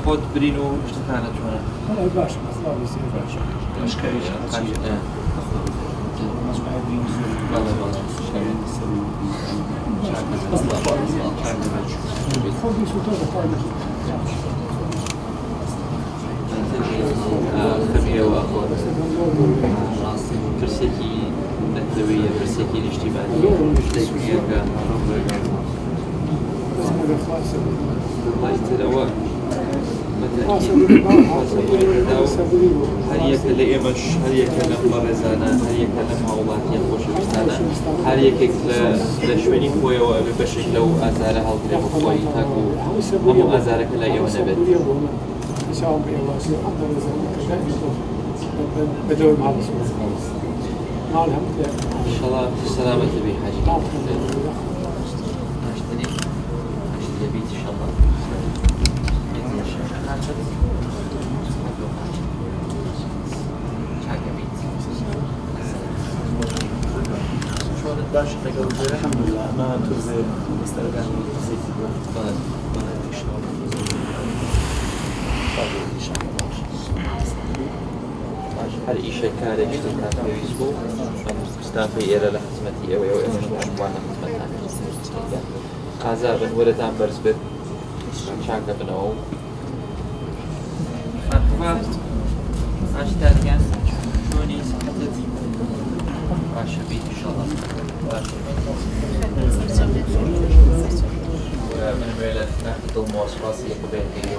خۆت برین و شتەکانە چۆنە؟ باش مشکەویش خەمیەوە ڕاستی پرسێکی نەتەوەیە پرسێکی نیشتیمانی شتێکیەکە ترەوە هەر یەکە لە ئێمەش هەر یەکە لەم بەڕێزانە هەر یەکە لەم هاوڵاتیان خۆشەویستانە هەر یەکێک لە شوێنی خۆیەوە ئەوێ بەشێک لەو ئازارە هەڵگرێ بە خۆی تاکو هەموو ئازارەکە لە ئێوە نەبێت بدون مع الرسول مع الحمد لله ان شاء الله سلامة بي حاجة اشتري بيت ان شاء الله شلون باش تقول الحمد لله ما ترزي مسترجع زيت هل إيشا كارك شتكات ويسبو مستافي إلى لحزمتي أو إيش مشوانا خدمتها عذابا وردان برزبت شاكا بنو مرحبا عاشتات كان شوني سكتت عاشا بيت إن شاء الله من بيلة ناخد المواصفات يكبيتي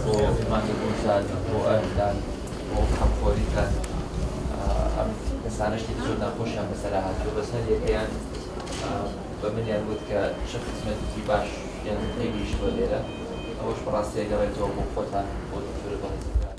وما تكون ساد وأهدان وخەمخۆریتان ئەم کەسانەشتی زۆر ناخۆشیان بەسەرا هاتووە بەسەر یەکەیان بە منیان وت کە چ خزمەتێکی باش یان تێگەیشتووە لێرە ئەوەش بەڕاستی ئەگەڕێتەوە بۆ خۆتان بۆ دوورە بەڕێزەکان